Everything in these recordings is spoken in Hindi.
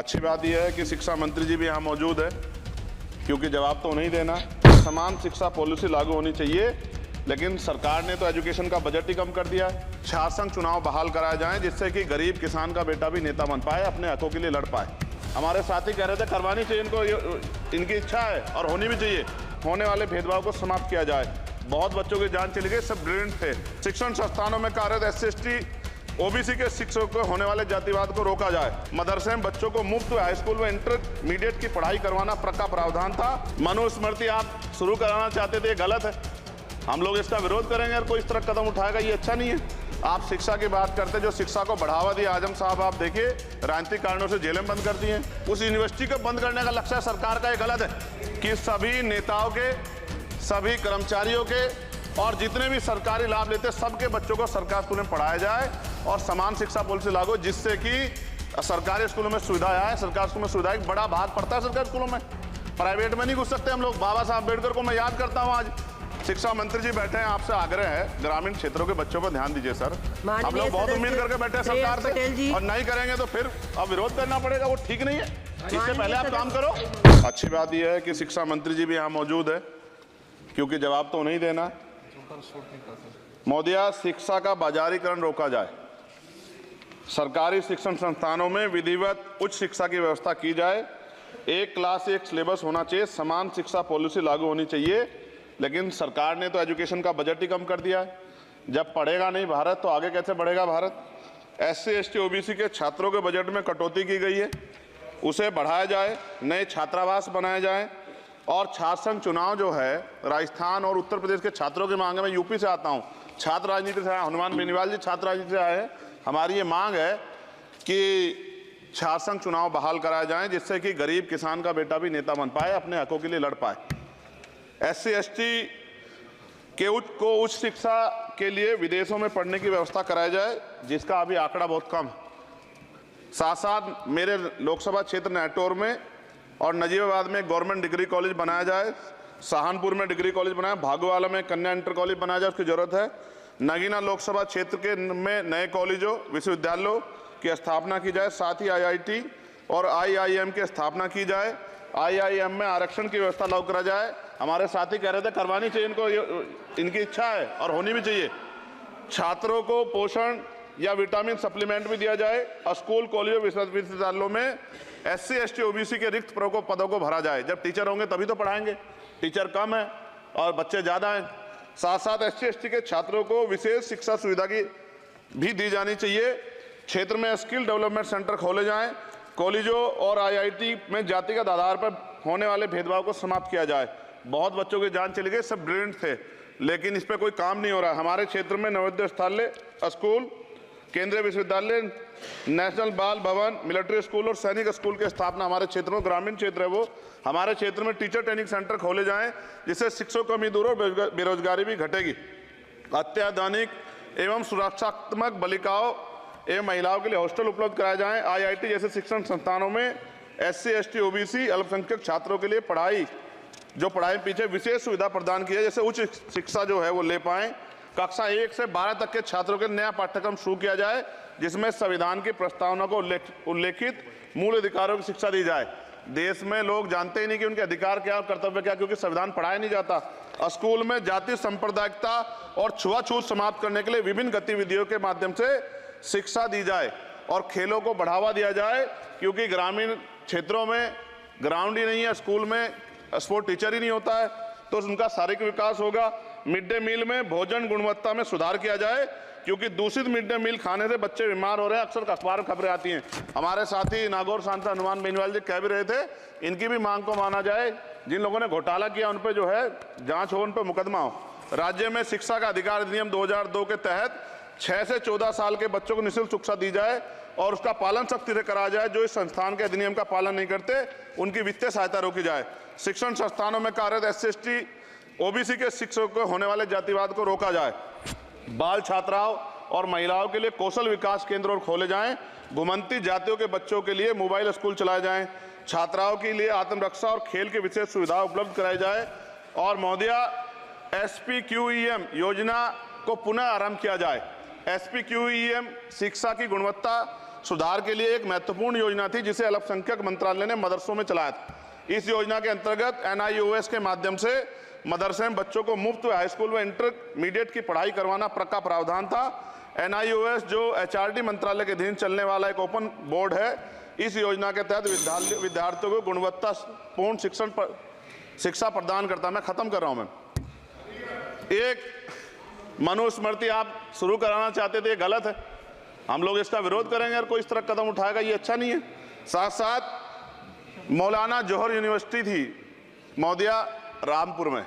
अच्छी बात यह है कि शिक्षा मंत्री जी भी यहाँ मौजूद है, क्योंकि जवाब तो उन्हें देना। समान शिक्षा पॉलिसी लागू होनी चाहिए, लेकिन सरकार ने तो एजुकेशन का बजट ही कम कर दिया है। छात्र संघ चुनाव बहाल कराए जाएं, जिससे कि गरीब किसान का बेटा भी नेता बन पाए, अपने हकों के लिए लड़ पाए। हमारे साथी कह रहे थे करवानी चाहिए इनको, इनकी इच्छा है और होनी भी चाहिए। होने वाले भेदभाव को समाप्त किया जाए। बहुत बच्चों की जान चली गई, सब ब्रिलियंट थे। शिक्षण संस्थानों में कार्यरत SC/ST OBC के शिक्षकों को होने वाले जातिवाद को रोका जाए। मदरसे में बच्चों को मुफ्त हाई स्कूल में इंटरमीडिएट की पढ़ाई करवाना पक्का प्रावधान था। मनुस्मृति आप शुरू कराना चाहते थे, ये गलत है। हम लोग इसका विरोध करेंगे और कोई इस तरह कदम उठाएगा, ये अच्छा नहीं है। आप शिक्षा की बात करते, जो शिक्षा को बढ़ावा दिया आजम साहब, आप देखिए राजनीतिक कारणों से जेलें बंद कर दी हैं। उस यूनिवर्सिटी को बंद करने का लक्ष्य सरकार का ये गलत है कि सभी नेताओं के, सभी कर्मचारियों के और जितने भी सरकारी लाभ लेते हैं सबके बच्चों को सरकारी स्कूल में पढ़ाया जाए और समान शिक्षा पॉलिसी लागू, जिससे कि सरकारी स्कूलों में सुविधाएं आए। सरकारी स्कूल में सुविधाएं एक बड़ा भाग पड़ता है सरकारी स्कूलों में, प्राइवेट में नहीं घुस सकते हम लोग। बाबा साहब अम्बेडकर को मैं याद करता हूँ। आज शिक्षा मंत्री जी बैठे हैं, आपसे आग्रह है ग्रामीण क्षेत्रों के बच्चों पर ध्यान दीजिए सर। हम लोग बहुत उम्मीद करके बैठे हैं सरकार से, और नहीं करेंगे तो फिर अब विरोध करना पड़ेगा, वो ठीक नहीं है। इससे पहले आप काम करो। अच्छी बात यह है कि शिक्षा मंत्री जी भी यहाँ मौजूद है, क्योंकि जवाब तो उन्हें देना। मोदिया, शिक्षा का बाजारीकरण रोका जाए। सरकारी शिक्षण संस्थानों में विधिवत उच्च शिक्षा की व्यवस्था की जाए। एक क्लास एक सिलेबस होना चाहिए। समान शिक्षा पॉलिसी लागू होनी चाहिए, लेकिन सरकार ने तो एजुकेशन का बजट ही कम कर दिया है। जब पढ़ेगा नहीं भारत तो आगे कैसे बढ़ेगा भारत। SC/ST OBC के छात्रों के बजट में कटौती की गई है, उसे बढ़ाया जाए। नए छात्रावास बनाए जाएं और छात्र संघ चुनाव जो है राजस्थान और उत्तर प्रदेश के छात्रों की मांग है। मैं यूपी से आता हूं, छात्र राजनीति से आया, हनुमान बेनीवाल जी छात्र राजनीति से आए हैं। हमारी ये मांग है कि छात्र संघ चुनाव बहाल कराए जाएं, जिससे कि गरीब किसान का बेटा भी नेता बन पाए, अपने हकों के लिए लड़ पाए। SC/ST के उच्च शिक्षा के लिए विदेशों में पढ़ने की व्यवस्था कराई जाए, जिसका अभी आंकड़ा बहुत कम है। साथ साथ मेरे लोकसभा क्षेत्र नैटौर में और नजीबाबाद में गवर्नमेंट डिग्री कॉलेज बनाया जाए। सहारनपुर में डिग्री कॉलेज बनाया, भागोवाला में कन्या इंटर कॉलेज बनाया जाए, उसकी जरूरत है। नगीना लोकसभा क्षेत्र के में नए कॉलेजों विश्वविद्यालयों की स्थापना की जाए। साथ ही IIT और IIM की स्थापना की जाए। IIM में आरक्षण की व्यवस्था लागू करा जाए। हमारे साथी कह रहे थे करवानी चाहिए इनको, इनकी इच्छा है और होनी भी चाहिए। छात्रों को पोषण या विटामिन सप्लीमेंट भी दिया जाए। स्कूल कॉलेजों विश्वविद्यालयों में SC/ST OBC के रिक्त पदों को भरा जाए। जब टीचर होंगे तभी तो पढ़ाएंगे, टीचर कम है और बच्चे ज़्यादा हैं। साथ साथ SC/ST के छात्रों को विशेष शिक्षा सुविधा की भी दी जानी चाहिए। क्षेत्र में स्किल डेवलपमेंट सेंटर खोले जाएं। कॉलेजों और IIT में जातिगत आधार पर होने वाले भेदभाव को समाप्त किया जाए। बहुत बच्चों की जान चली गई, सब ब्रिलियंट थे, लेकिन इस पर कोई काम नहीं हो रहा है। हमारे क्षेत्र में नवोदय विद्यालय स्कूल, केंद्रीय विश्वविद्यालय, नेशनल बाल भवन, मिलिट्री स्कूल और सैनिक स्कूल की स्थापना हमारे क्षेत्र में, ग्रामीण क्षेत्र है वो, हमारे क्षेत्र में टीचर ट्रेनिंग सेंटर खोले जाएं, जिससे शिक्षकों की कमी दूर और बेरोजगारी भी घटेगी। अत्याधुनिक एवं सुरक्षात्मक बालिकाओं एवं महिलाओं के लिए हॉस्टल उपलब्ध कराए जाएं। IIT जैसे शिक्षण संस्थानों में SC/ST OBC अल्पसंख्यक छात्रों के लिए पढ़ाई पीछे विशेष सुविधा प्रदान की है, जैसे उच्च शिक्षा जो है वो ले पाएं। कक्षा 1 से 12 तक के छात्रों के नया पाठ्यक्रम शुरू किया जाए, जिसमें संविधान की प्रस्तावना को उल्लेखित मूल अधिकारों की शिक्षा दी जाए। देश में लोग जानते ही नहीं कि उनके अधिकार क्या और कर्तव्य क्या, क्योंकि संविधान पढ़ाया नहीं जाता। स्कूल में जाति सांप्रदायिकता और छुआछूत समाप्त करने के लिए विभिन्न गतिविधियों के माध्यम से शिक्षा दी जाए और खेलों को बढ़ावा दिया जाए, क्योंकि ग्रामीण क्षेत्रों में ग्राउंड ही नहीं है, स्कूल में स्पोर्ट टीचर ही नहीं होता है, तो उनका शारीरिक विकास होगा। मिड डे मील में भोजन गुणवत्ता में सुधार किया जाए, क्योंकि दूषित मिड डे मील खाने से बच्चे बीमार हो रहे हैं, अक्सर अखबार में खबरें आती हैं। हमारे साथी नागौर सांसद हनुमान बेनीवाल जी कह भी रहे थे, इनकी भी मांग को माना जाए। जिन लोगों ने घोटाला किया उन पर जो है जांच हो, उन पर मुकदमा हो। राज्य में शिक्षा का अधिकार अधिनियम 2002 के तहत 6 से 14 साल के बच्चों को निःशुल्क शिक्षा दी जाए और उसका पालन सख्ती से करा जाए। जो इस संस्थान के अधिनियम का पालन नहीं करते उनकी वित्तीय सहायता रोकी जाए। शिक्षण संस्थानों में कार्यरत SC/ST OBC के शिक्षकों को होने वाले जातिवाद को रोका जाए। बाल छात्राओं और महिलाओं के लिए कौशल विकास केंद्र और खोले जाएं। घुमंती जातियों के बच्चों के लिए मोबाइल स्कूल चलाए जाएं। छात्राओं के लिए आत्मरक्षा और खेल की विशेष सुविधा उपलब्ध कराई जाए। और मोदिया SPQEM योजना को पुनः आरंभ किया जाए। SPQEM शिक्षा की गुणवत्ता सुधार के लिए एक महत्वपूर्ण योजना थी जिसे अल्पसंख्यक मंत्रालय ने मदरसों में चलाया था। इस योजना के अंतर्गत NIOS के माध्यम से मदरसे में बच्चों को मुफ्त हाई स्कूल व इंटरमीडिएट की पढ़ाई करवाना का प्रावधान था। NIOS जो HRD मंत्रालय के अधीन चलने वाला एक ओपन बोर्ड है, इस योजना के तहत विद्यार्थियों को गुणवत्तापूर्ण शिक्षा प्रदान करता है। मैं खत्म कर रहा हूं। मैं एक मनुस्मृति आप शुरू कराना चाहते थे, ये गलत है। हम लोग इसका विरोध करेंगे और कोई इस तरह कदम उठाएगा, ये अच्छा नहीं है। साथ साथ मौलाना जौहर यूनिवर्सिटी थी मौदिया रामपुर में,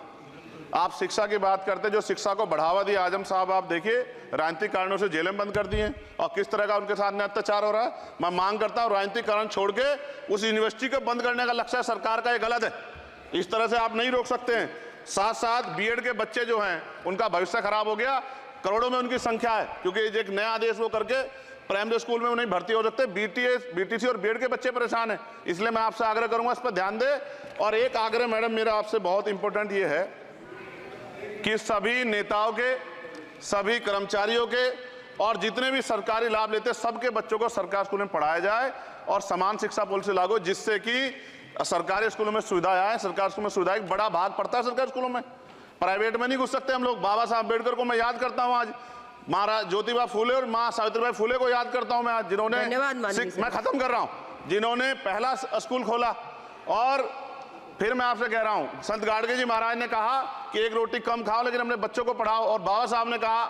आप शिक्षा की बात करते, जो शिक्षा को बढ़ावा दिया आजम साहब, आप देखिए राजनीतिक कारणों से जेलें बंद कर दी हैं और किस तरह का उनके साथ अत्याचार हो रहा है। मैं मांग करता हूं राजनीतिक कारण छोड़ के उस यूनिवर्सिटी को बंद करने का लक्ष्य सरकार का, ये गलत है। इस तरह से आप नहीं रोक सकते हैं। साथ साथ बीएड के बच्चे जो हैं उनका भविष्य खराब हो गया, करोड़ों में उनकी संख्या है, क्योंकि एक नया आदेश वो करके प्राइमरी स्कूल में वो नहीं भर्ती हो सकते। BTC और बीएड के बच्चे परेशान हैं। इसलिए मैं आपसे आग्रह करूंगा इस पर ध्यान दे। और एक आग्रह मैडम मेरा आपसे बहुत इंपॉर्टेंट ये है कि सभी नेताओं के, सभी कर्मचारियों के और जितने भी सरकारी लाभ लेते हैं सबके बच्चों को सरकारी स्कूल में पढ़ाया जाए और समान शिक्षा पॉलिसी लागू, जिससे कि सरकारी स्कूलों में सुविधाएं आए। सरकारी स्कूल में सुविधाएं बड़ा भाग पड़ता है सरकारी स्कूलों में, प्राइवेट में नहीं घुस सकते हम लोग। बाबा साहब अम्बेडकर को मैं याद करता हूं आज, महाराज ज्योतिबा फूले और माँ सावित्रीबाई फूले को याद करता हूं मैं आज, जिन्होंने, मैं खत्म कर रहा हूं, जिन्होंने पहला स्कूल खोला। और फिर मैं आपसे कह रहा हूं, संत गाडगे जी महाराज ने कहा कि एक रोटी कम खाओ लेकिन अपने बच्चों को पढ़ाओ। और बाबा साहब ने कहा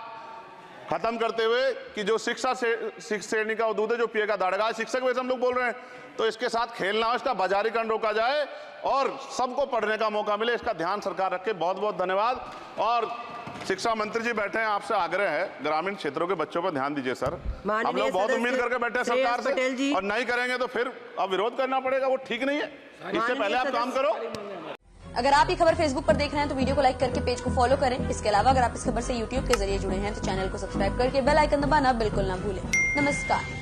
खत्म करते हुए कि जो शिक्षा श्रेणी का दूध है जो पिएगा दाड़ेगा। शिक्षक वैसे हम लोग बोल रहे हैं, तो इसके साथ खेलना हो, इसका बाजारीकरण रोका जाए और सबको पढ़ने का मौका मिले, इसका ध्यान सरकार रखे। बहुत बहुत धन्यवाद। और शिक्षा मंत्री जी बैठे हैं, आपसे आग्रह है ग्रामीण क्षेत्रों के बच्चों पर ध्यान दीजिए सर। हम लोग बहुत उम्मीद करके बैठे हैं सरकार से, और नहीं करेंगे तो फिर अब विरोध करना पड़ेगा, वो ठीक नहीं है। इससे पहले आप काम करो। अगर आप ये खबर फेसबुक पर देख रहे हैं तो वीडियो को लाइक करके पेज को फॉलो करें। इसके अलावा अगर आप इस खबर से यूट्यूब के जरिए जुड़े हैं तो चैनल को सब्सक्राइब करके बेल आइकन दबाना बिल्कुल ना भूलें। नमस्कार।